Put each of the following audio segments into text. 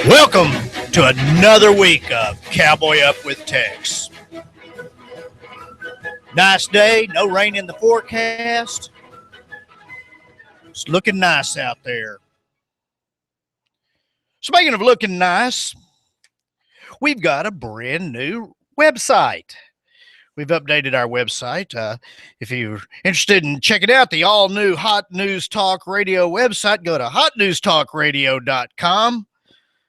Welcome to another week of Cowboy Up with Tex. Nice day, no rain in the forecast. It's looking nice out there. Speaking of looking nice, we've got a brand new website. We've updated our website. If you're interested in checking out the all-new Hot News Talk Radio website, go to hotnewstalkradio.com.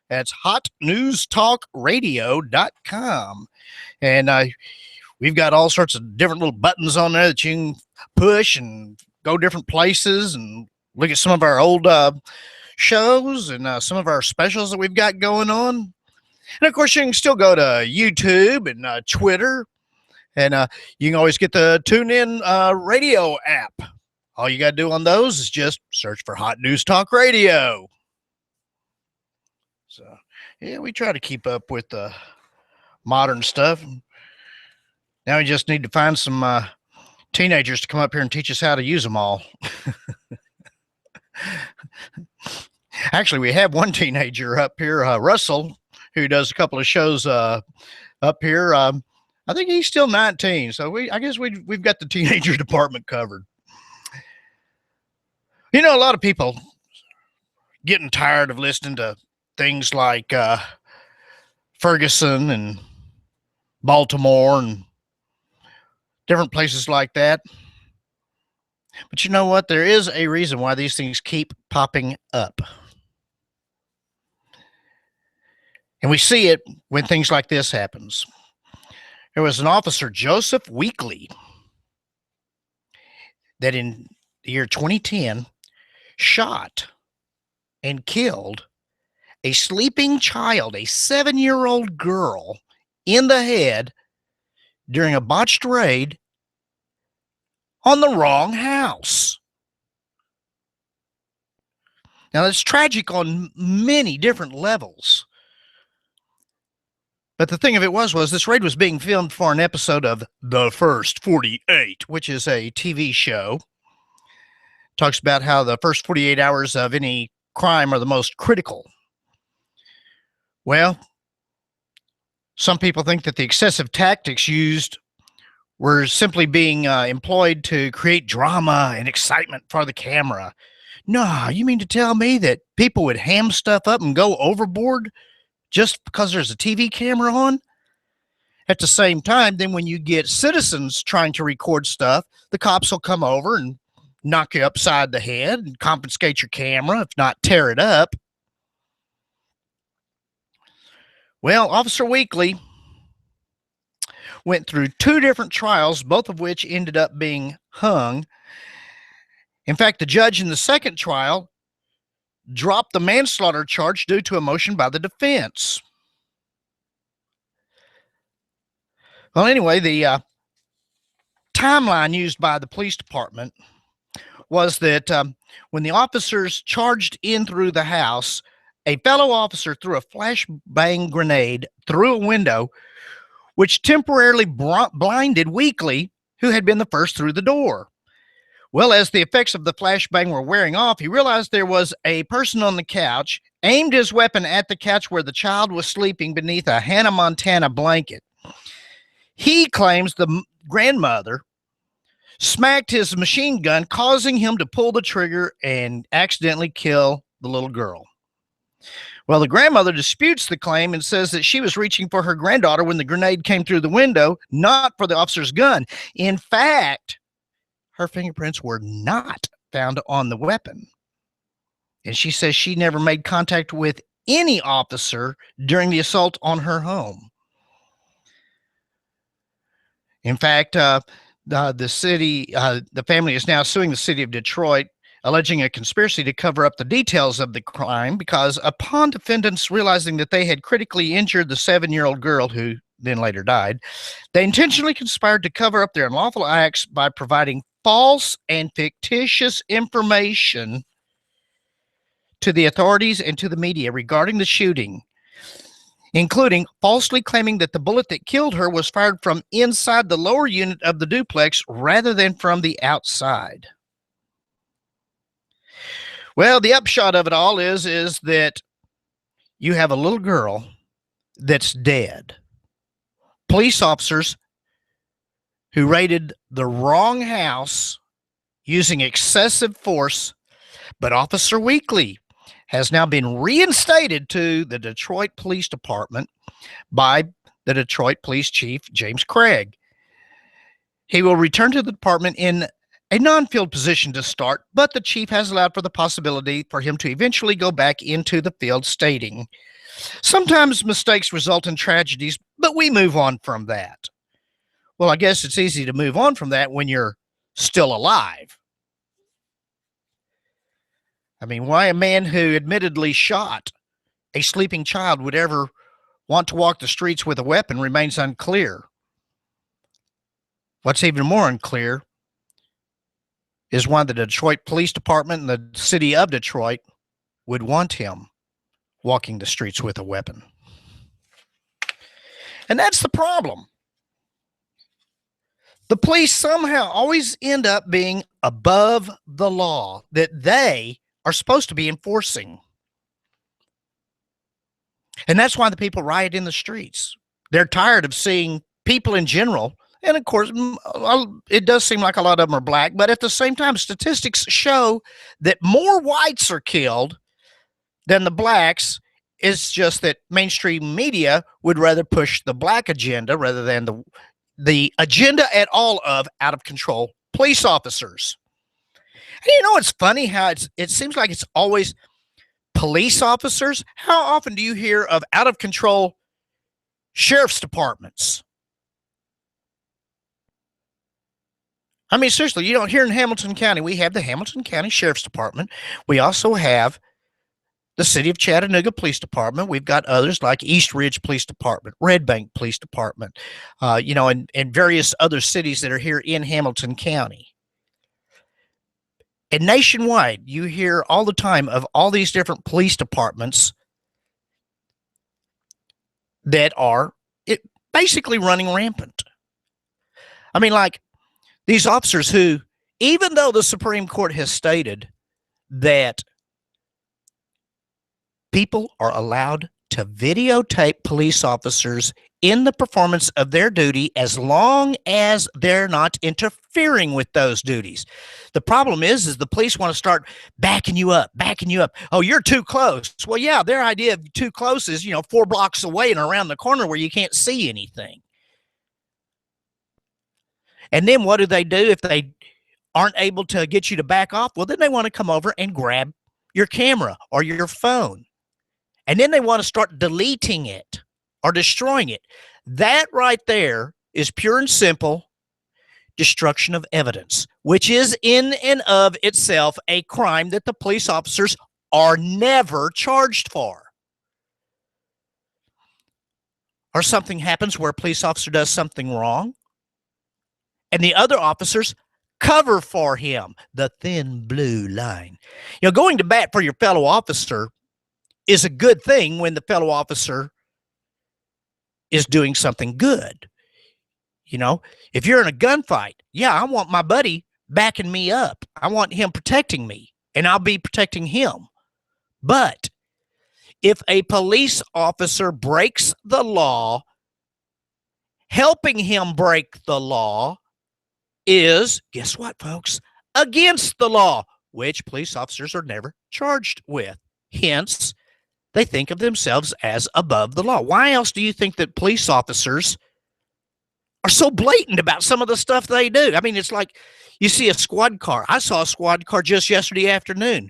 That's hotnewstalkradio.com. And we've got all sorts of different little buttons on there that you can push and go different places and look at some of our old shows and some of our specials that we've got going on. And, of course, you can still go to YouTube and Twitter. And you can always get the TuneIn radio app. All you got to do on those is just search for Hot News Talk Radio. So, yeah, we try to keep up with the modern stuff. Now we just need to find some teenagers to come up here and teach us how to use them all. Actually, we have one teenager up here, Russell, who does a couple of shows up here. I think he's still 19, so I guess we've got the teenager department covered. You know, a lot of people getting tired of listening to things like Ferguson and Baltimore and different places like that. But you know what? There is a reason why these things keep popping up. And we see it when things like this happens. There was an officer, Joseph Weekly, that in the year 2010 shot and killed a sleeping child, a 7-year-old girl, in the head during a botched raid on the wrong house. Now, that's tragic on many different levels. But the thing of it was this raid was being filmed for an episode of The First 48, which is a TV show. Talks about how the first 48 hours of any crime are the most critical. Well, some people think that the excessive tactics used were simply being employed to create drama and excitement for the camera. No, you mean to tell me that people would ham stuff up and go overboard just because there's a TV camera on? At the same time, then when you get citizens trying to record stuff, the cops will come over and knock you upside the head and confiscate your camera, if not tear it up. Well, Officer Weekly went through 2 different trials, both of which ended up being hung. In fact, the judge in the second trial dropped the manslaughter charge due to a motion by the defense. Well, anyway, the timeline used by the police department was that when the officers charged in through the house, a fellow officer threw a flashbang grenade through a window, which temporarily blinded Weekly, who had been the first through the door. Well, as the effects of the flashbang were wearing off, he realized there was a person on the couch, aimed his weapon at the couch where the child was sleeping beneath a Hannah Montana blanket. He claims the grandmother smacked his machine gun, causing him to pull the trigger and accidentally kill the little girl. Well, the grandmother disputes the claim and says that she was reaching for her granddaughter when the grenade came through the window, not for the officer's gun. In fact, her fingerprints were not found on the weapon. And she says she never made contact with any officer during the assault on her home. In fact, the family is now suing the city of Detroit, alleging a conspiracy to cover up the details of the crime because upon defendants realizing that they had critically injured the 7-year-old girl who then later died, they intentionally conspired to cover up their unlawful acts by providing false and fictitious information to the authorities and to the media regarding the shooting, including falsely claiming that the bullet that killed her was fired from inside the lower unit of the duplex rather than from the outside. Well, the upshot of it all is that you have a little girl that's dead. Police officers who raided the wrong house using excessive force, but Officer Weekly has now been reinstated to the Detroit Police Department by the Detroit Police Chief, James Craig. He will return to the department in a non-field position to start, but the chief has allowed for the possibility for him to eventually go back into the field, stating, "Sometimes mistakes result in tragedies, but we move on from that." Well, I guess it's easy to move on from that when you're still alive. I mean, why a man who admittedly shot a sleeping child would ever want to walk the streets with a weapon remains unclear. What's even more unclear is why the Detroit Police Department and the city of Detroit would want him walking the streets with a weapon. And that's the problem. The police somehow always end up being above the law that they are supposed to be enforcing. And that's why the people riot in the streets. They're tired of seeing people in general. And of course, it does seem like a lot of them are black, but at the same time, statistics show that more whites are killed than the blacks. It's just that mainstream media would rather push the black agenda rather than the agenda at all of out of control police officers. And you know, it's funny how it seems like it's always police officers. How often do you hear of out of control sheriff's departments? I mean, seriously, you don't hear in Hamilton County, we have the Hamilton County Sheriff's Department. We also have the City of Chattanooga Police Department. We've got others like East Ridge Police Department, Red Bank Police Department, and various other cities that are here in Hamilton County. And nationwide, you hear all the time of all these different police departments that are basically running rampant. I mean, like, these officers who, even though the Supreme Court has stated that people are allowed to videotape police officers in the performance of their duty as long as they're not interfering with those duties. The problem is the police want to start backing you up. Oh, you're too close. Well, yeah, their idea of too close is, 4 blocks away and around the corner where you can't see anything. And then what do if they aren't able to get you to back off? Well, then they want to come over and grab your camera or your phone. And then they want to start deleting it or destroying it. That right there is pure and simple destruction of evidence, which is in and of itself a crime that the police officers are never charged for. Or something happens where a police officer does something wrong, and the other officers cover for him, the thin blue line. Going to bat for your fellow officer is a good thing when the fellow officer is doing something good. If you're in a gunfight, I want my buddy backing me up. I want him protecting me, and I'll be protecting him. But if a police officer breaks the law, helping him break the law is, guess what, folks? Against the law, which police officers are never charged with. Hence, they think of themselves as above the law. Why else do you think that police officers are so blatant about some of the stuff they do? I mean, it's like you see a squad car. I saw a squad car just yesterday afternoon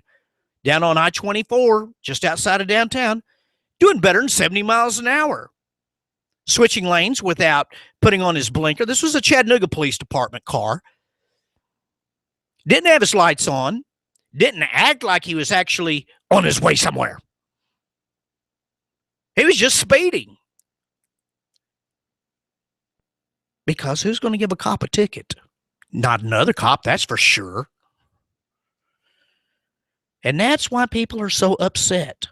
down on I-24, just outside of downtown, doing better than 70 miles an hour. Switching lanes without putting on his blinker. This was a Chattanooga Police Department car. Didn't have his lights on. Didn't act like he was actually on his way somewhere. He was just speeding. Because who's going to give a cop a ticket? Not another cop, that's for sure. And that's why people are so upset.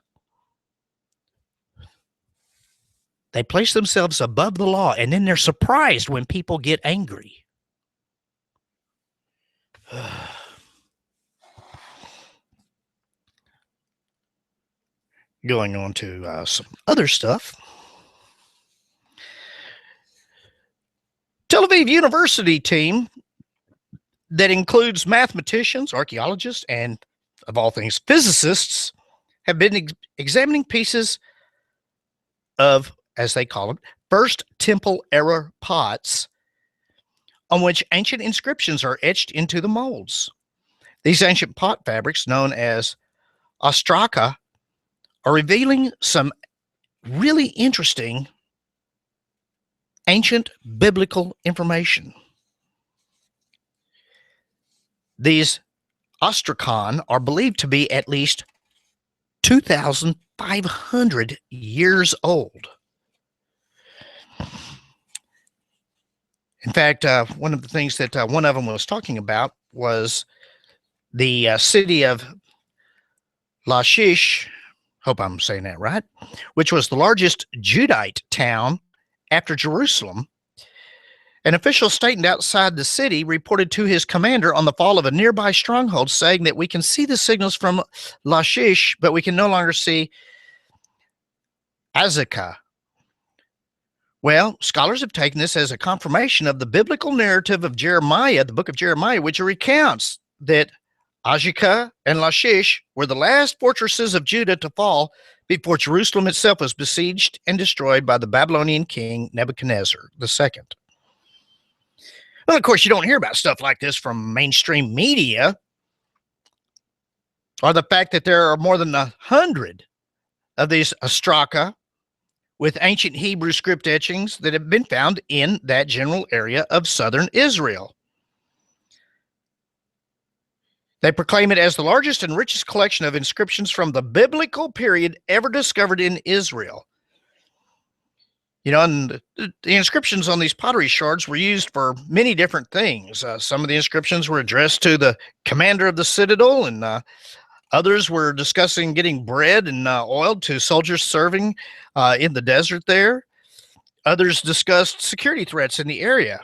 They place themselves above the law, and then they're surprised when people get angry. Going on to some other stuff. Tel Aviv University team that includes mathematicians, archaeologists, and, of all things, physicists have been examining pieces of, as they call them, First Temple era pots on which ancient inscriptions are etched into the molds. These ancient pot fabrics, known as ostraka, are revealing some really interesting ancient biblical information. These ostrakon are believed to be at least 2,500 years old. In fact, one of the things that one of them was talking about was the city of Lachish, hope I'm saying that right, which was the largest Judite town after Jerusalem. An official stationed outside the city reported to his commander on the fall of a nearby stronghold, saying that we can see the signals from Lachish, but we can no longer see Azekah. Well, scholars have taken this as a confirmation of the biblical narrative of Jeremiah, the book of Jeremiah, which recounts that Azekah and Lachish were the last fortresses of Judah to fall before Jerusalem itself was besieged and destroyed by the Babylonian king Nebuchadnezzar II. Well, of course, you don't hear about stuff like this from mainstream media, or the fact that there are more than 100 of these ostraka with ancient Hebrew script etchings that have been found in that general area of southern Israel. They proclaim it as the largest and richest collection of inscriptions from the biblical period ever discovered in Israel. You know, and the inscriptions on these pottery shards were used for many different things. Some of the inscriptions were addressed to the commander of the citadel, and others were discussing getting bread and oil to soldiers serving in the desert there. Others discussed security threats in the area,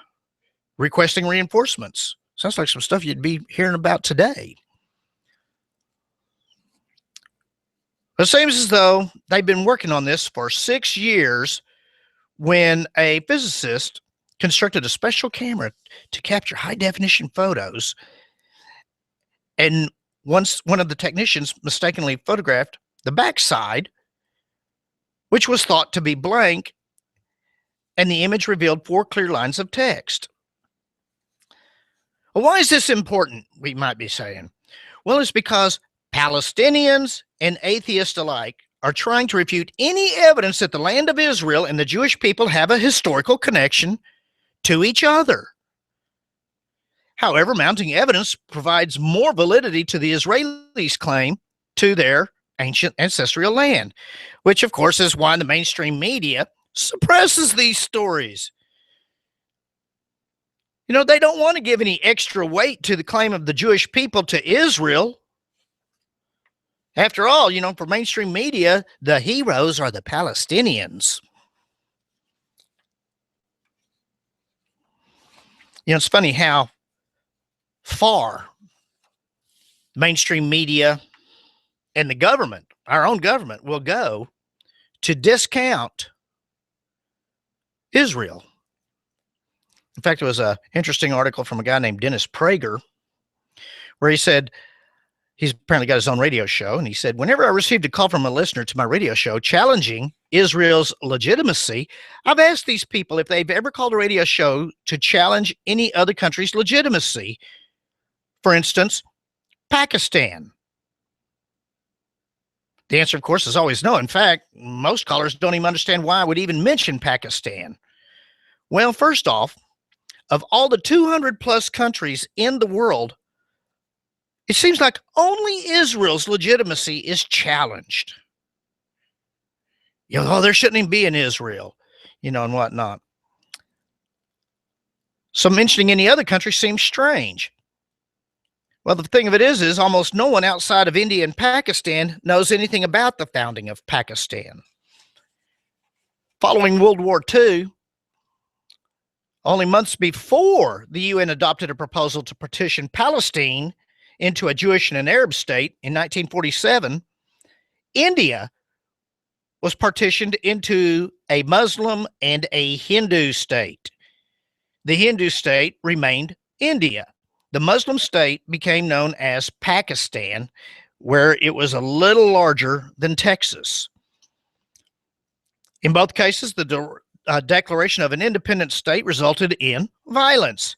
requesting reinforcements. Sounds like some stuff you'd be hearing about today. It seems as though they've been working on this for 6 years when a physicist constructed a special camera to capture high-definition photos. And once one of the technicians mistakenly photographed the backside, which was thought to be blank, and the image revealed 4 clear lines of text. Well, why is this important, we might be saying? Well, it's because Palestinians and atheists alike are trying to refute any evidence that the land of Israel and the Jewish people have a historical connection to each other. However, mounting evidence provides more validity to the Israelis' claim to their ancient ancestral land, which, of course, is why the mainstream media suppresses these stories. You know, they don't want to give any extra weight to the claim of the Jewish people to Israel. After all, you know, for mainstream media, the heroes are the Palestinians. You know, it's funny how far mainstream media and the government, our own government, will go to discount Israel. In fact, there was an interesting article from a guy named Dennis Prager where he said, he's apparently got his own radio show, and he said, whenever I received a call from a listener to my radio show challenging Israel's legitimacy, I've asked these people if they've ever called a radio show to challenge any other country's legitimacy. For instance, Pakistan. The answer, of course, is always no. In fact, most callers don't even understand why I would even mention Pakistan. Well, first off, of all the 200 plus countries in the world, it seems like only Israel's legitimacy is challenged. You know, oh, there shouldn't even be an Israel, you know, and whatnot. So mentioning any other country seems strange. Well, the thing of it is almost no one outside of India and Pakistan knows anything about the founding of Pakistan. Following World War II, only months before the UN adopted a proposal to partition Palestine into a Jewish and an Arab state in 1947, India was partitioned into a Muslim and a Hindu state. The Hindu state remained India. The Muslim state became known as Pakistan, where it was a little larger than Texas. In both cases, the declaration of an independent state resulted in violence.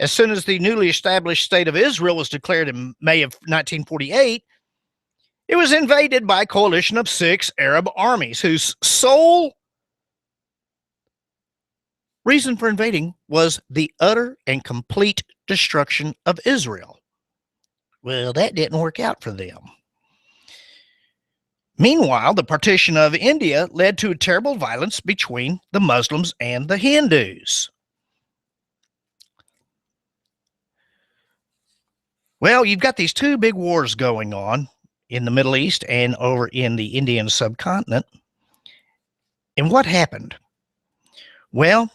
As soon as the newly established state of Israel was declared in May of 1948, it was invaded by a coalition of 6 Arab armies whose sole reason for invading was the utter and complete destruction of Israel. Well, that didn't work out for them. Meanwhile, the partition of India led to terrible violence between the Muslims and the Hindus. Well, you've got these 2 big wars going on in the Middle East and over in the Indian subcontinent. And what happened? Well,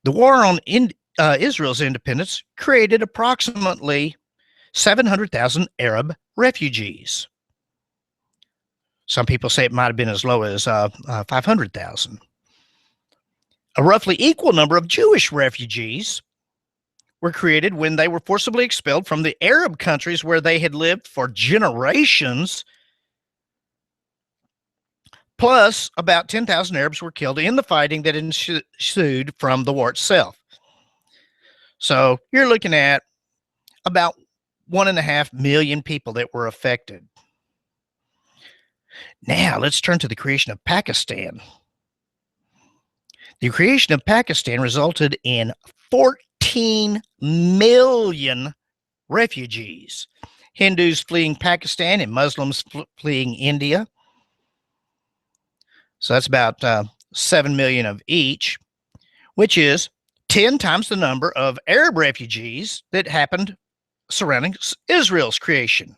the war on Israel's independence created approximately 700,000 Arab refugees. Some people say it might have been as low as 500,000. A roughly equal number of Jewish refugees were created when they were forcibly expelled from the Arab countries where they had lived for generations. Plus, about 10,000 Arabs were killed in the fighting that ensued from the war itself. So you're looking at about 1.5 million people that were affected. Now, let's turn to the creation of Pakistan. The creation of Pakistan resulted in 14 million refugees, Hindus fleeing Pakistan and Muslims fleeing India. So that's about 7 million of each, which is 10 times the number of Arab refugees that happened surrounding Israel's creation.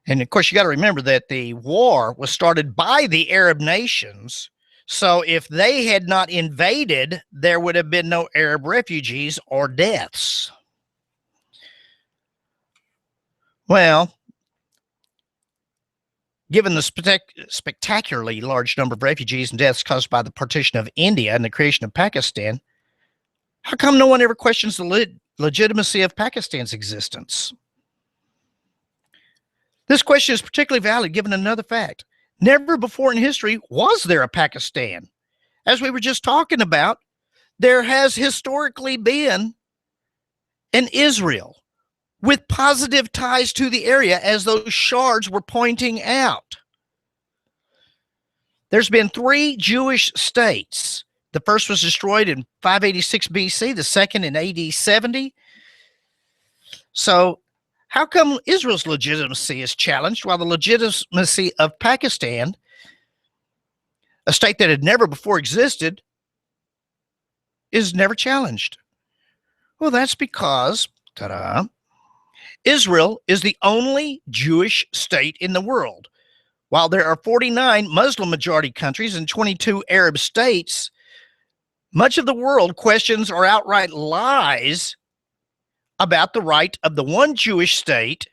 And of course, you got to remember that the war was started by the Arab nations. So if they had not invaded, there would have been no Arab refugees or deaths. Well, given the spectacularly large number of refugees and deaths caused by the partition of India and the creation of Pakistan, how come no one ever questions the legitimacy of Pakistan's existence? This question is particularly valid given another fact. Never before in history was there a Pakistan. As we were just talking about, there has historically been an Israel with positive ties to the area, as those shards were pointing out. There's been 3 Jewish states. The first was destroyed in 586 BC, the second in AD 70. So how come Israel's legitimacy is challenged while the legitimacy of Pakistan, a state that had never before existed, is never challenged? Well, that's because, Israel is the only Jewish state in the world. While there are 49 Muslim majority countries and 22 Arab states, much of the world questions or outright lies about the right of the one Jewish state,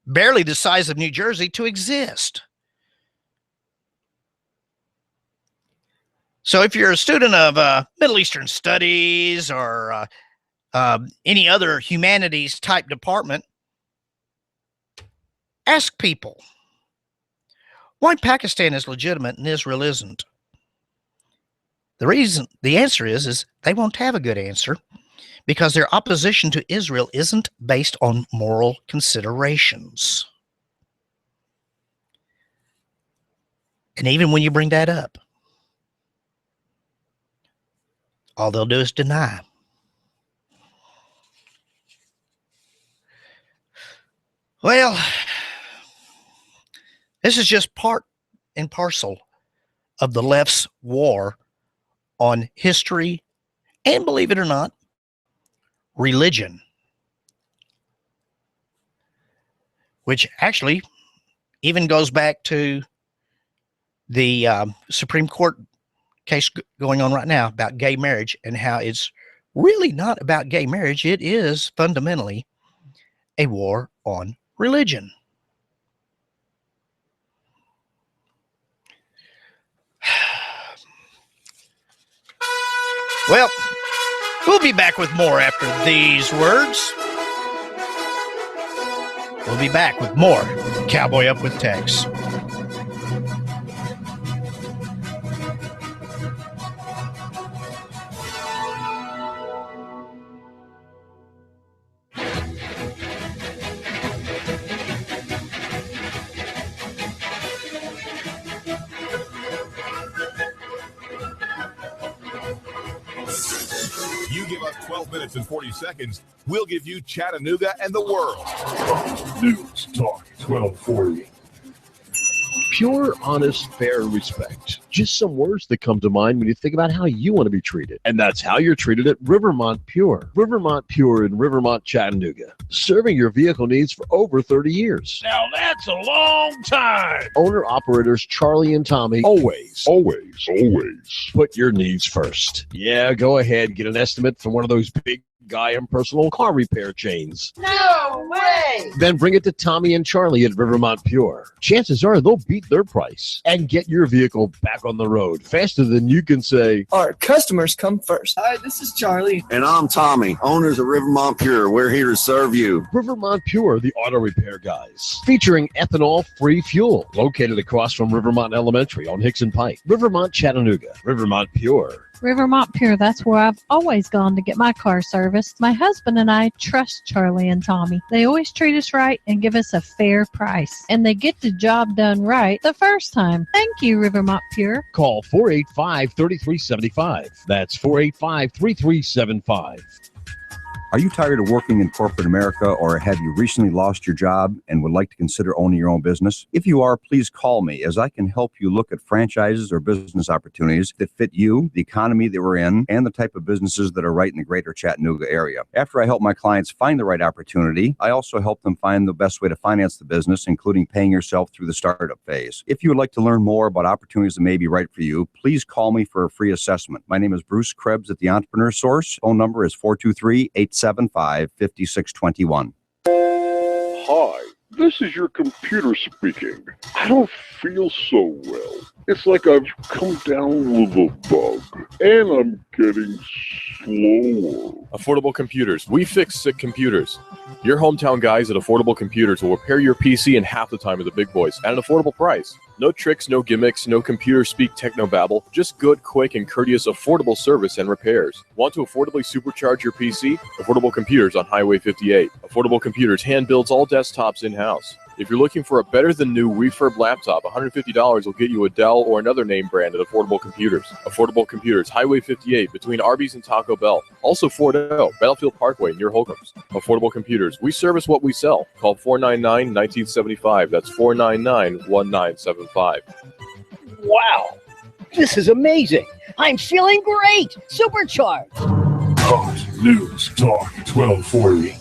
barely the size of New Jersey, to exist. So if you're a student of Middle Eastern studies or any other humanities type department, ask people why Pakistan is legitimate and Israel isn't. The answer is they won't have a good answer, because their opposition to Israel isn't based on moral considerations. And even when you bring that up, all they'll do is deny. Well, this is just part and parcel of the left's war on history and, believe it or not, religion, which actually even goes back to the Supreme Court case going on right now about gay marriage, and how it's really not about gay marriage. It is fundamentally a war on religion. Well, we'll be back with more after these words. We'll be back with more Cowboy Up with Tex. You give us 12 minutes and 40 seconds, we'll give you Chattanooga and the world. News Talk 1240. Pure, honest, fair respect. Just some words that come to mind when you think about how you want to be treated. And that's how you're treated at Rivermont Pure. Rivermont Pure in Rivermont, Chattanooga. Serving your vehicle needs for over 30 years. Now that's a long time. Owner-operators Charlie and Tommy always put your needs first. Yeah, go ahead. Get an estimate from one of those big guy impersonal car repair chains. No way! Then bring it to Tommy and Charlie at Rivermont Pure. Chances are they'll beat their price and get your vehicle back on the road faster than you can say. Our customers come first. Hi, this is Charlie. And I'm Tommy, owners of Rivermont Pure. We're here to serve you. Rivermont Pure, the auto repair guys. Featuring ethanol-free fuel. Located across from Rivermont Elementary on Hickson Pike. Rivermont, Chattanooga. Rivermont Pure. Rivermont Pure, that's where I've always gone to get my car serviced. My husband and I trust Charlie and Tommy. They always treat us right and give us a fair price. And they get the job done right the first time. Thank you, Rivermont Pure. Call 485-3375. That's 485-3375. Are you tired of working in corporate America, or have you recently lost your job and would like to consider owning your own business? If you are, please call me, as I can help you look at franchises or business opportunities that fit you, the economy that we're in, and the type of businesses that are right in the greater Chattanooga area. After I help my clients find the right opportunity, I also help them find the best way to finance the business, including paying yourself through the startup phase. If you would like to learn more about opportunities that may be right for you, please call me for a free assessment. My name is Bruce Krebs at the Entrepreneur Source. Phone number is 423-875-5621. Hi, this is your computer speaking. I don't feel so well. It's like I've come down with a bug, and I'm getting slower. Affordable Computers. We fix sick computers. Your hometown guys at Affordable Computers will repair your PC in half the time of the big boys at an affordable price. No tricks, no gimmicks, no computer speak technobabble. Just good, quick, and courteous affordable service and repairs. Want to affordably supercharge your PC? Affordable Computers on Highway 58. Affordable Computers hand builds all desktops in-house. If you're looking for a better-than-new refurb laptop, $150 will get you a Dell or another name brand at Affordable Computers. Affordable Computers, Highway 58, between Arby's and Taco Bell. Also Fort O, Battlefield Parkway near Holcomb's. Affordable Computers, we service what we sell. Call 499-1975. That's 499-1975. Wow, this is amazing. I'm feeling great. Supercharged. Hot News Talk 1240.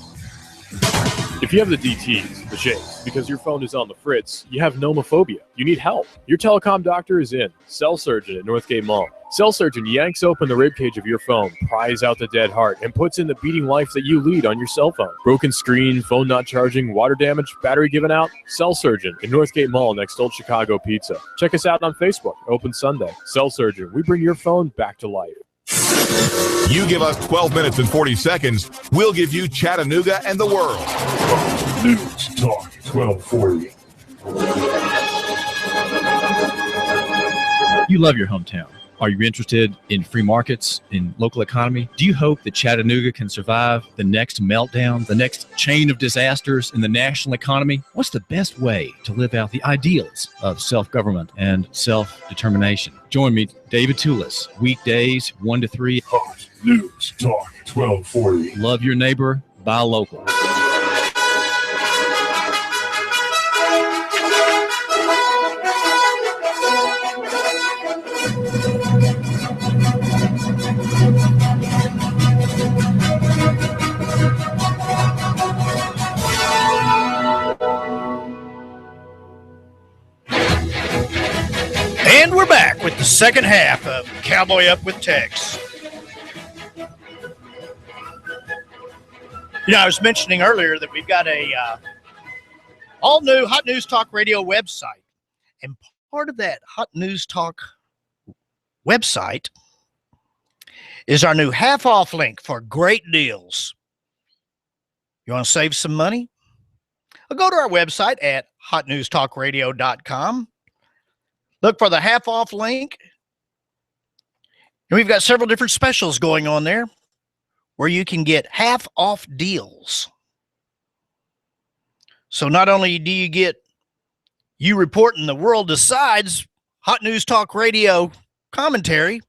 If you have the DTs, the shakes, because your phone is on the fritz, you have nomophobia. You need help. Your telecom doctor is in. Cell Surgeon at Northgate Mall. Cell Surgeon yanks open the ribcage of your phone, pries out the dead heart, and puts in the beating life that you lead on your cell phone. Broken screen, phone not charging, water damage, battery given out? Cell Surgeon in Northgate Mall next to Old Chicago Pizza. Check us out on Facebook. Open Sunday. Cell Surgeon. We bring your phone back to life. You give us 12 minutes and 40 seconds, we'll give you Chattanooga and the world. News Talk 1240. You love your hometown. Are you interested in free markets, in local economy? Do you hope that Chattanooga can survive the next meltdown, the next chain of disasters in the national economy? What's the best way to live out the ideals of self-government and self-determination? Join me, David Toulis, weekdays 1 to 3. Hot News Talk 1240. Love your neighbor, buy local. we're back with the second half of Cowboy Up with Tex. You know, I was mentioning earlier that we've got a all new Hot News Talk Radio website. And part of that Hot News Talk website is our new half-off link for great deals. You want to save some money? Well, go to our website at hotnewstalkradio.com. Look for the half-off link. And we've got several different specials going on there where you can get half-off deals. So not only do you get You Reporting the World Decides Hot News Talk Radio commentary,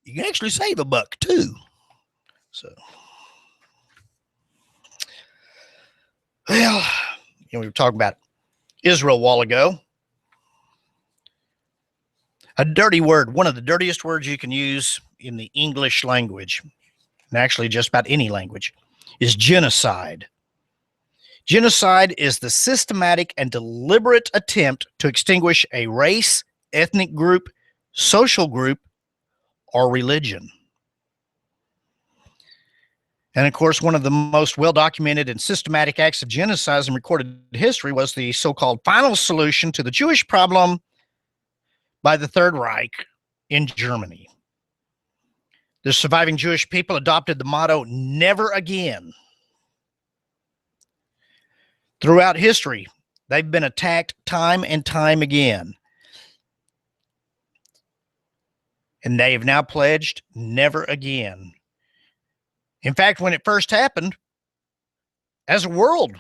you can actually save $1 too. So, well, we were talking about Israel a while ago. A dirty word, one of the dirtiest words you can use in the English language, and actually just about any language, is genocide. Genocide is the systematic and deliberate attempt to extinguish a race, ethnic group, social group, or religion. And of course, one of the most well-documented and systematic acts of genocide in recorded history was the so-called final solution to the Jewish problem by the Third Reich in Germany. The surviving Jewish people adopted the motto, "Never again." Throughout history, they've been attacked time and time again. And they have now pledged never again. In fact, when it first happened, as a world,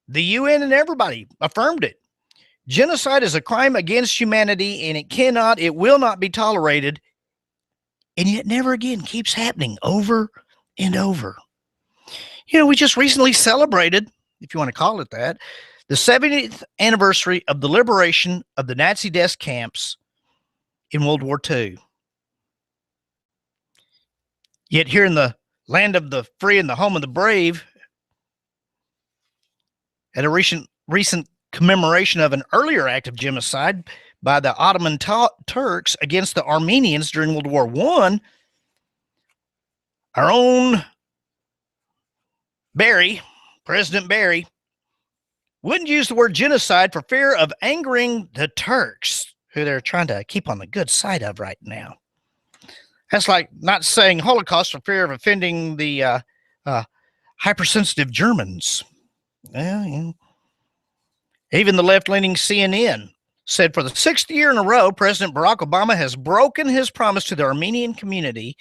the UN and everybody affirmed it. Genocide is a crime against humanity, and it will not be tolerated. And yet never again keeps happening over and over. You know, we just recently celebrated, if you want to call it that, the 70th anniversary of the liberation of the Nazi death camps in World War II. Yet here in the land of the free and the home of the brave, at a recent commemoration of an earlier act of genocide by the Ottoman Turks against the Armenians during World War I, our own Barry, President Barry, wouldn't use the word genocide for fear of angering the Turks, who they're trying to keep on the good side of right now. That's like not saying Holocaust for fear of offending the hypersensitive Germans. Yeah. Even the left-leaning CNN said for the 6th year in a row, President Barack Obama has broken his promise to the Armenian community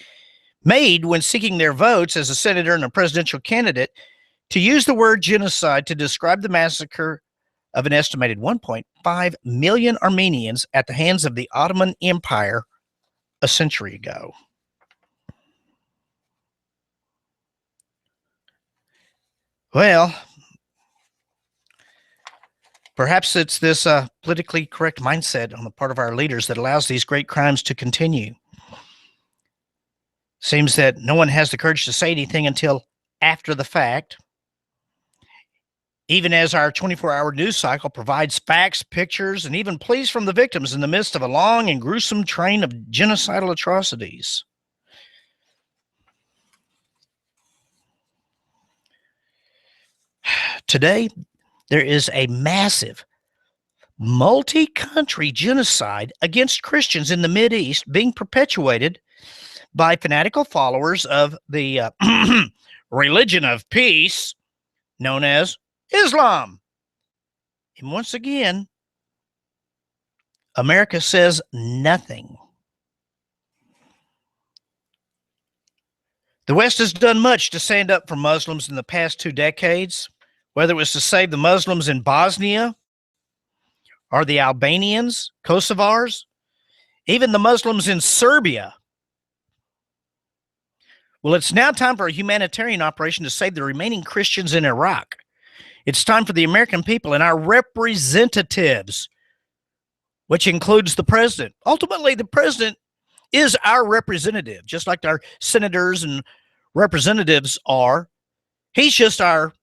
made when seeking their votes as a senator and a presidential candidate to use the word genocide to describe the massacre of an estimated 1.5 million Armenians at the hands of the Ottoman Empire a century ago. Well, perhaps it's this politically correct mindset on the part of our leaders that allows these great crimes to continue. Seems that no one has the courage to say anything until after the fact. Even as our 24-hour news cycle provides facts, pictures, and even pleas from the victims in the midst of a long and gruesome train of genocidal atrocities. Today, there is a massive multi-country genocide against Christians in the Mideast being perpetuated by fanatical followers of the religion of peace known as Islam. And once again, America says nothing. The West has done much to stand up for Muslims in the past 2 decades, whether it was to save the Muslims in Bosnia or the Albanians, Kosovars, even the Muslims in Serbia. Well, it's now time for a humanitarian operation to save the remaining Christians in Iraq. It's time for the American people and our representatives, which includes the president. Ultimately, the president is our representative, just like our senators and representatives are. He's just our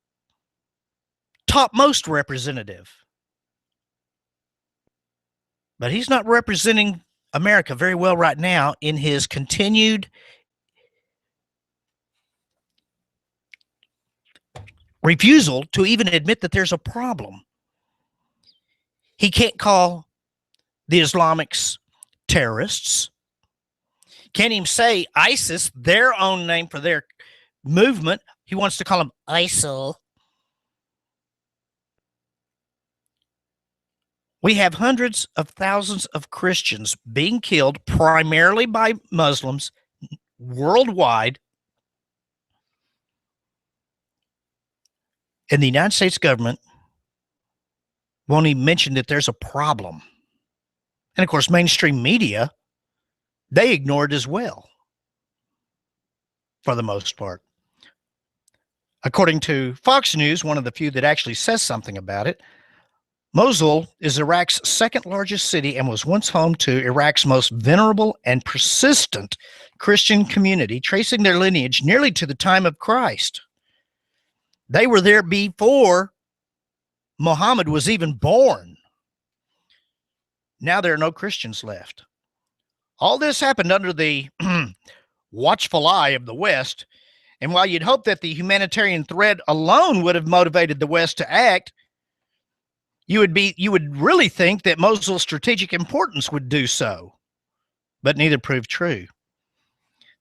topmost representative. But he's not representing America very well right now in his continued refusal to even admit that there's a problem. He can't call the Islamics terrorists. Can't even say ISIS, their own name for their movement. He wants to call them ISIL. We have hundreds of thousands of Christians being killed primarily by Muslims worldwide. And the United States government won't even mention that there's a problem. And of course, mainstream media, they ignore it as well, for the most part. According to Fox News, one of the few that actually says something about it, Mosul is Iraq's second largest city and was once home to Iraq's most venerable and persistent Christian community, tracing their lineage nearly to the time of Christ. They were there before Muhammad was even born. Now there are no Christians left. All this happened under the watchful eye of the West. And while you'd hope that the humanitarian threat alone would have motivated the West to act, you would really think that Mosul's strategic importance would do so. But neither proved true.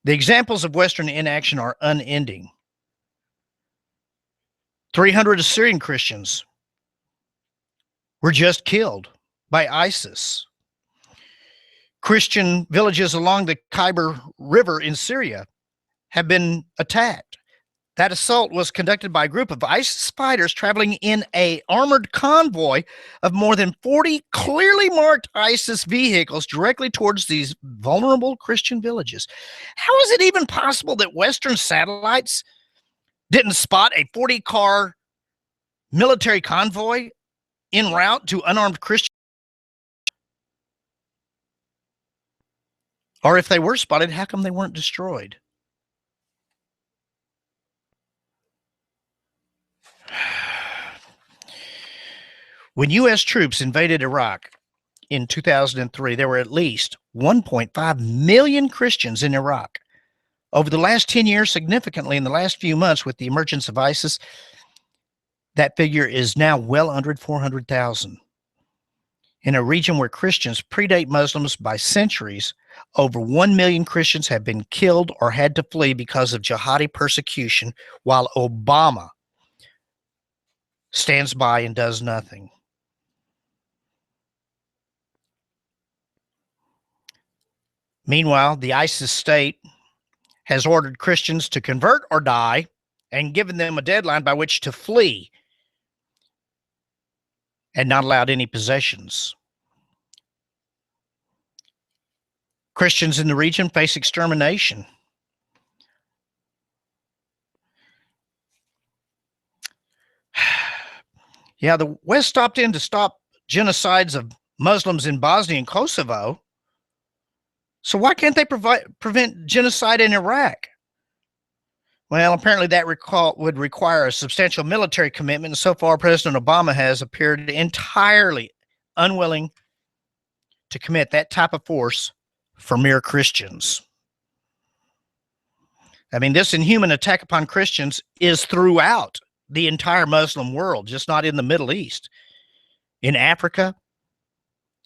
The examples of Western inaction are unending. 300 Assyrian Christians were just killed by ISIS. Christian villages along the Khyber River in Syria have been attacked. That assault was conducted by a group of ISIS fighters traveling in an armored convoy of more than 40 clearly marked ISIS vehicles directly towards these vulnerable Christian villages. How is it even possible that Western satellites didn't spot a 40-car military convoy en route to unarmed Christians? Or if they were spotted, how come they weren't destroyed? When U.S. troops invaded Iraq in 2003, there were at least 1.5 million Christians in Iraq. Over the last 10 years, significantly in the last few months with the emergence of ISIS, that figure is now well under 400,000. In a region where Christians predate Muslims by centuries, over 1 million Christians have been killed or had to flee because of jihadi persecution, while Obama stands by and does nothing. Meanwhile, the ISIS state has ordered Christians to convert or die and given them a deadline by which to flee and not allowed any possessions. Christians in the region face extermination. Yeah, the West stopped in to stop genocides of Muslims in Bosnia and Kosovo. So why can't they prevent genocide in Iraq? Well, apparently that would require a substantial military commitment, and so far President Obama has appeared entirely unwilling to commit that type of force for mere Christians. I mean, this inhuman attack upon Christians is throughout the entire Muslim world, just not in the Middle East. In Africa,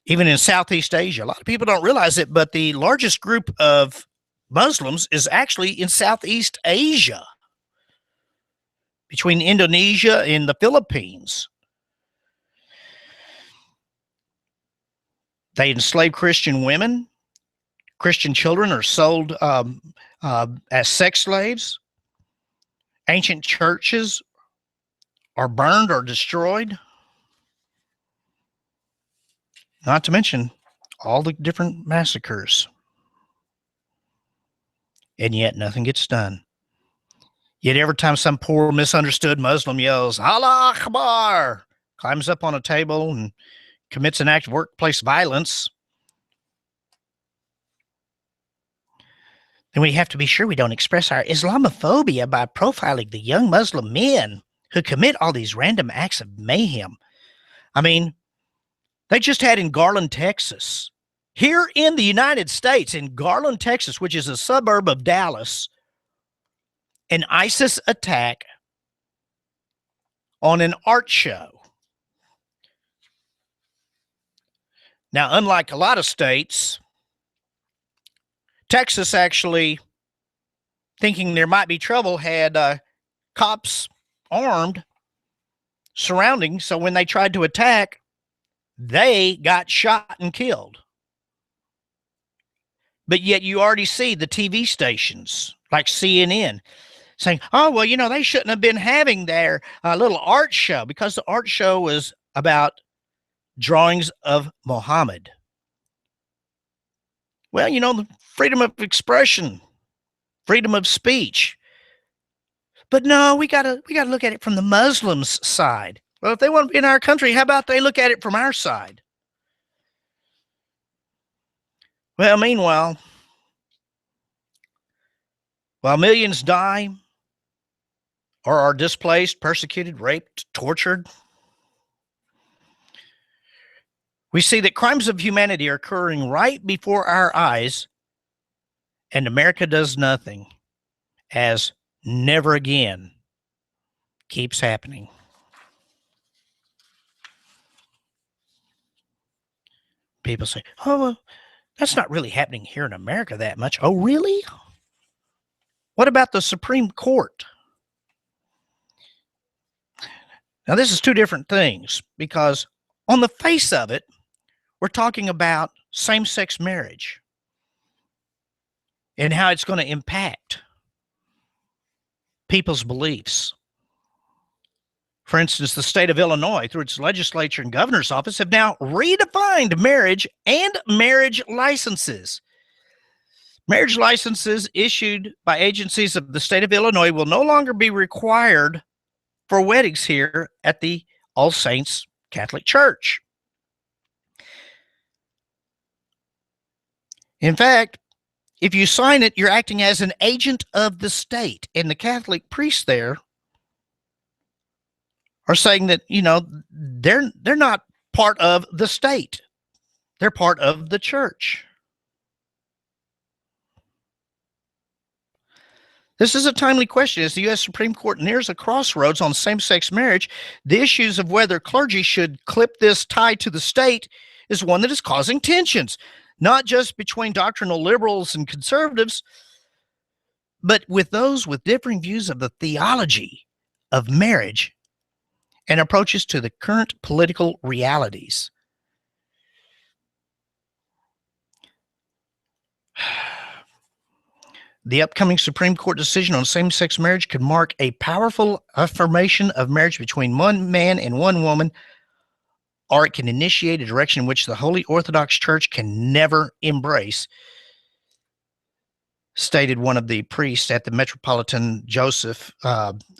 even in Southeast Asia. A lot of people don't realize it, but the largest group of Muslims is actually in Southeast Asia, between Indonesia and the Philippines. They enslave Christian women. Christian children are sold as sex slaves. Ancient churches are burned or destroyed. Not to mention all the different massacres. And yet nothing gets done. Yet every time some poor misunderstood Muslim yells, Allah Akbar, climbs up on a table and commits an act of workplace violence, then we have to be sure we don't express our Islamophobia by profiling the young Muslim men who commit all these random acts of mayhem. I mean, They just had in Garland, Texas, here in the United States, in Garland, Texas, which is a suburb of Dallas, an ISIS attack on an art show. Now, unlike a lot of states, Texas actually, thinking there might be trouble, had cops armed surrounding. So when they tried to attack, they got shot and killed. But yet you already see the TV stations like CNN saying, oh, well, they shouldn't have been having their little art show, because the art show was about drawings of Muhammad. Well, the freedom of expression, freedom of speech. But no, we gotta look at it from the Muslims' side. Well, if they want to be in our country, how about they look at it from our side? Well, meanwhile, while millions die or are displaced, persecuted, raped, tortured, we see that crimes of humanity are occurring right before our eyes, and America does nothing, as never again keeps happening. People say, oh, well, that's not really happening here in America that much. Oh, really? What about the Supreme Court? Now, this is two different things, because on the face of it, we're talking about same-sex marriage and how it's going to impact people's beliefs. For instance, the state of Illinois, through its legislature and governor's office, have now redefined marriage and marriage licenses. Marriage licenses issued by agencies of the state of Illinois will no longer be required for weddings here at the All Saints Catholic Church. In fact, if you sign it, you're acting as an agent of the state, and the Catholic priests there are saying that, they're not part of the state. They're part of the church. This is a timely question. As the U.S. Supreme Court nears a crossroads on same-sex marriage, the issues of whether clergy should clip this tie to the state is one that is causing tensions, not just between doctrinal liberals and conservatives, but with those with differing views of the theology of marriage and approaches to the current political realities. The upcoming Supreme Court decision on same-sex marriage could mark a powerful affirmation of marriage between one man and one woman, or it can initiate a direction in which the Holy Orthodox Church can never embrace, stated one of the priests at the Metropolitan Joseph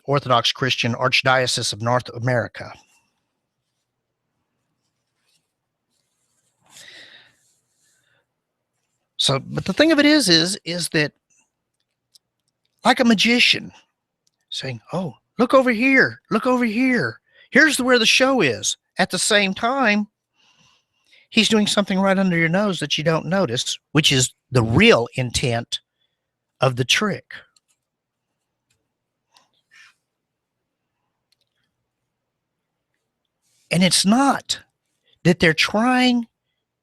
Orthodox Christian Archdiocese of North America. So, but the thing of it is that, like a magician saying, oh, look over here, here's where the show is. At the same time, he's doing something right under your nose that you don't notice, which is the real intent of the trick. And it's not that they're trying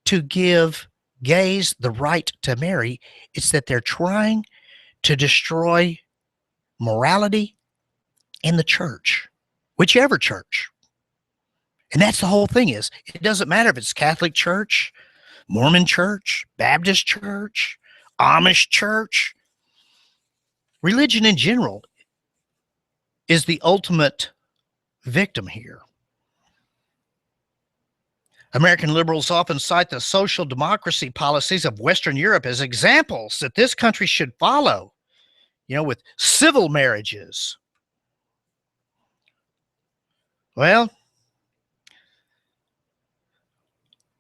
to give gays the right to marry. It's that they're trying to destroy morality in the church, whichever church. And that's the whole thing is, it doesn't matter if it's Catholic Church, Mormon Church, Baptist Church, Amish Church. Religion in general is the ultimate victim here. American liberals often cite the social democracy policies of Western Europe as examples that this country should follow, with civil marriages. Well,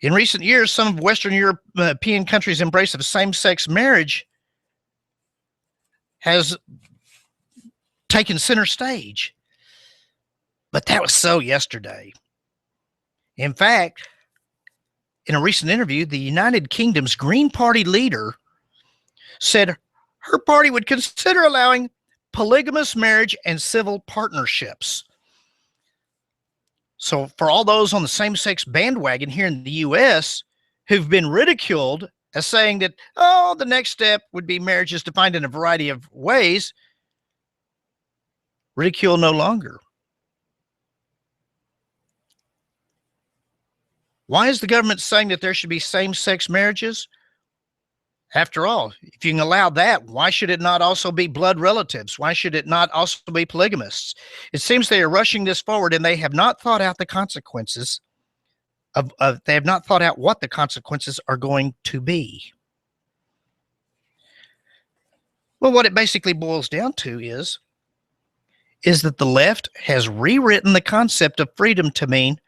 in recent years, some of Western European countries' embrace of same-sex marriage has taken center stage. But that was so yesterday. In fact, in a recent interview, the United Kingdom's Green Party leader said her party would consider allowing polygamous marriage and civil partnerships. So for all those on the same-sex bandwagon here in the U.S. who've been ridiculed as saying that, oh, the next step would be marriages defined in a variety of ways, ridicule no longer. Why is the government saying that there should be same-sex marriages? After all, if you can allow that, why should it not also be blood relatives? Why should it not also be polygamists? It seems they are rushing this forward and they have not thought out the consequences they have not thought out what the consequences are going to be. Well, what it basically boils down to is that the left has rewritten the concept of freedom to mean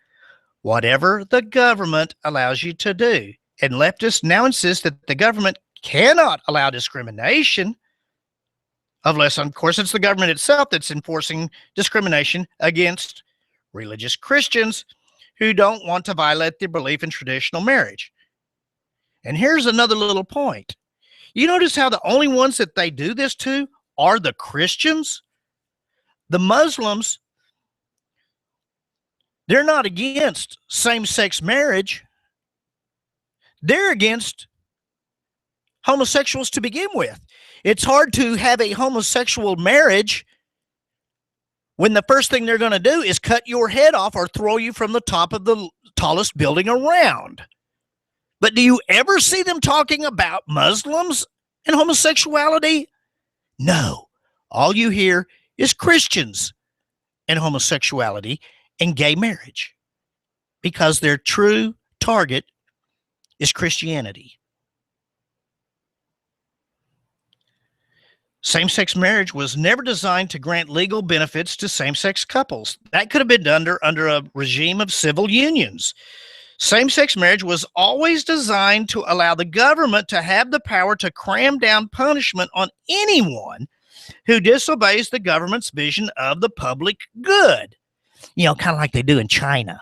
whatever the government allows you to do. And leftists now insist that the government cannot allow discrimination unless, of course, it's the government itself that's enforcing discrimination against religious Christians who don't want to violate their belief in traditional marriage. And here's another little point. You notice how the only ones that they do this to are the Christians? The Muslims, they're not against same-sex marriage. They're against homosexuals to begin with. It's hard to have a homosexual marriage when the first thing they're going to do is cut your head off or throw you from the top of the tallest building around. But do you ever see them talking about Muslims and homosexuality? No. All you hear is Christians and homosexuality and gay marriage, because their true target is Christianity. Same-sex marriage was never designed to grant legal benefits to same-sex couples. That could have been done under a regime of civil unions. Same-sex marriage was always designed to allow the government to have the power to cram down punishment on anyone who disobeys the government's vision of the public good. You know, kind of like they do in China.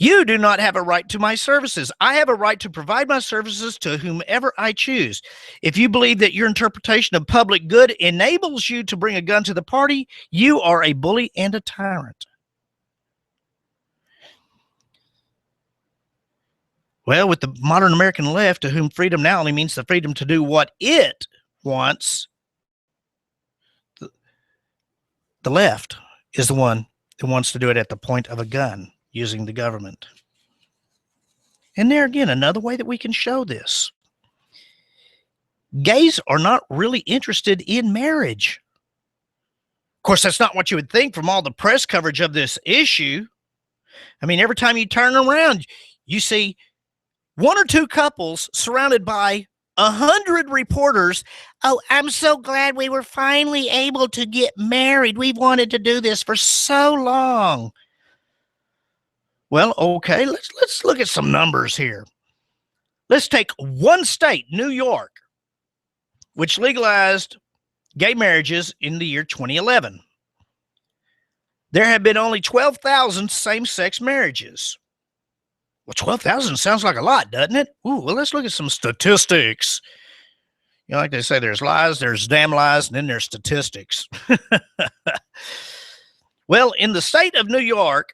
You do not have a right to my services. I have a right to provide my services to whomever I choose. If you believe that your interpretation of public good enables you to bring a gun to the party, you are a bully and a tyrant. Well, with the modern American left, to whom freedom now only means the freedom to do what it wants, the left is the one that wants to do it at the point of a gun, using the government. And there again, another way that we can show this. Gays are not really interested in marriage. Of course, that's not what you would think from all the press coverage of this issue. I mean, every time you turn around, you see one or two couples surrounded by 100 reporters. Oh, I'm so glad we were finally able to get married. We've wanted to do this for so long. Well, okay, let's look at some numbers here. Let's take one state, New York, which legalized gay marriages in the year 2011. There have been only 12,000 same-sex marriages. Well, 12,000 sounds like a lot, doesn't it? Ooh, well, let's look at some statistics. You know, like they say, there's lies, there's damn lies, and then there's statistics. Well, in the state of New York,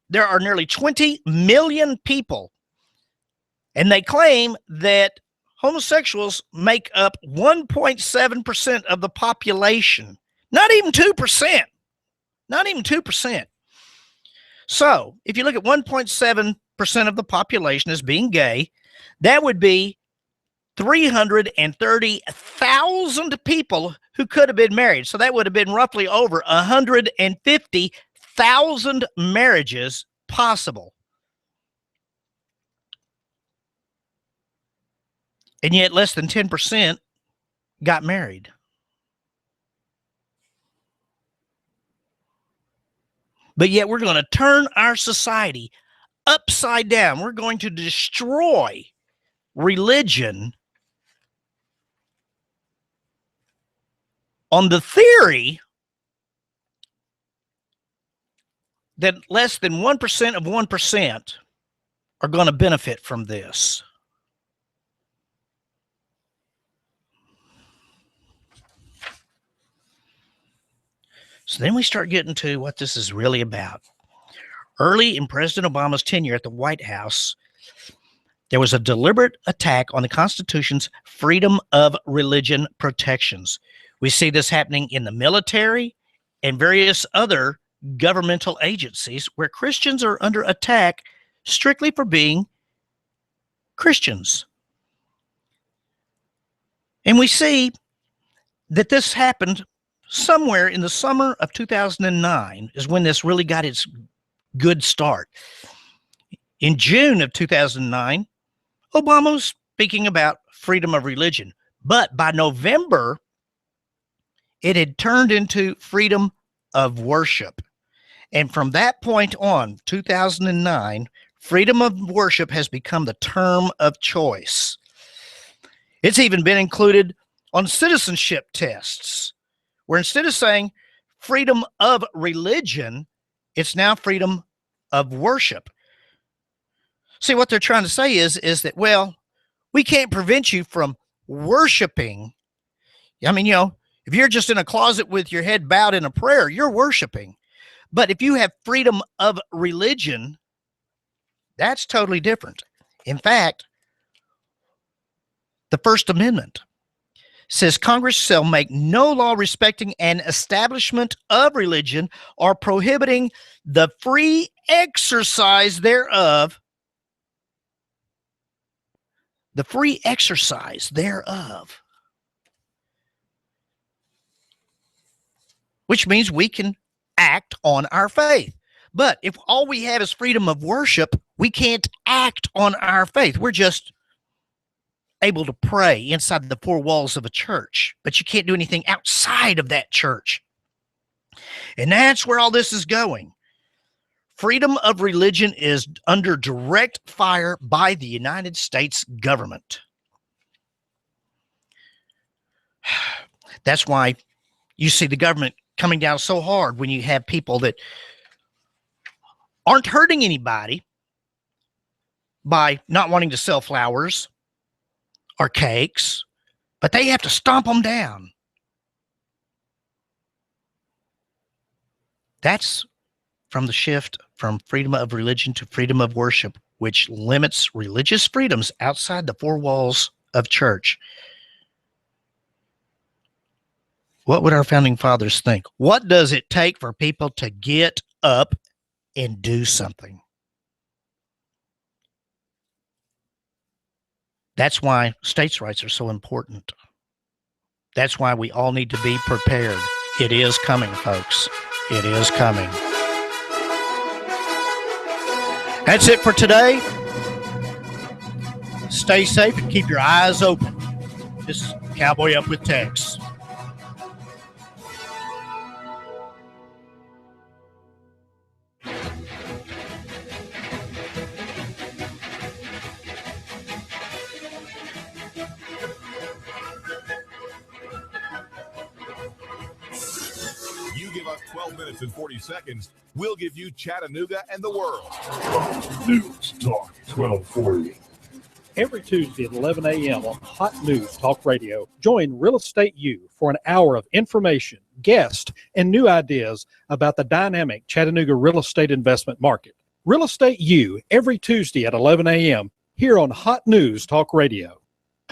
there are nearly 20 million people, and they claim that homosexuals make up 1.7% of the population. Not even 2%. Not even 2%. So, if you look at 1.7% of the population as being gay, that would be 330,000 people who could have been married. So that would have been roughly over 150,000 marriages possible. And yet less than 10% got married. But yet we're going to turn our society upside down. We're going to destroy religion on the theory that less than 1% of 1% are going to benefit from this. So then we start getting to what this is really about. Early in President Obama's tenure at the White House, there was a deliberate attack on the Constitution's freedom of religion protections. We see this happening in the military and various other governmental agencies where Christians are under attack strictly for being Christians. And we see that this happened somewhere in the summer of 2009 is when this really got its good start. In June of 2009, Obama was speaking about freedom of religion, but by November, it had turned into freedom of worship. And from that point on, 2009, freedom of worship has become the term of choice. It's even been included on citizenship tests, where instead of saying freedom of religion, it's now freedom of worship. See, what they're trying to say is that, well, we can't prevent you from worshiping. I mean, if you're just in a closet with your head bowed in a prayer, you're worshiping. But if you have freedom of religion, that's totally different. In fact, the First Amendment says Congress shall make no law respecting an establishment of religion or prohibiting the free exercise thereof. The free exercise thereof. Which means we can act on our faith. But if all we have is freedom of worship, we can't act on our faith. We're just able to pray inside the four walls of a church, but you can't do anything outside of that church. And that's where all this is going. Freedom of religion is under direct fire by the United States government. That's why you see the government coming down so hard when you have people that aren't hurting anybody by not wanting to sell flowers or cakes, but they have to stomp them down. That's from the shift from freedom of religion to freedom of worship, which limits religious freedoms outside the four walls of church. What would our founding fathers think? What does it take for people to get up and do something? That's why states' rights are so important. That's why we all need to be prepared. It is coming, folks. It is coming. That's it for today. Stay safe and keep your eyes open. This is Cowboy Up with Tex. You give us 12 minutes and 40 seconds, we'll give you Chattanooga and the world. News Talk 1240. Every Tuesday at 11 a.m. on Hot News Talk Radio, join Real Estate U for an hour of information, guests, and new ideas about the dynamic Chattanooga real estate investment market. Real Estate U every Tuesday at 11 a.m. here on Hot News Talk Radio.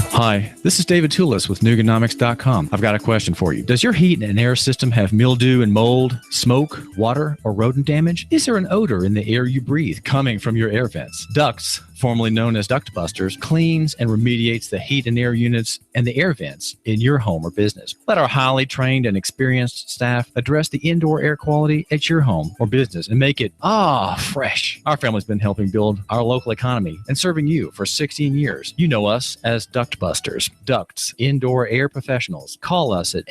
Hi, this is David Toulis with Nuganomics.com. I've got a question for you. Does your heat and air system have mildew and mold, smoke, water, or rodent damage? Is there an odor in the air you breathe coming from your air vents? Ducts, formerly known as Duct Busters, cleans and remediates the heat and air units and the air vents in your home or business. Let our highly trained and experienced staff address the indoor air quality at your home or business and make it, fresh. Our family's been helping build our local economy and serving you for 16 years. You know us as Duct Busters. Ducts, indoor air professionals. Call us at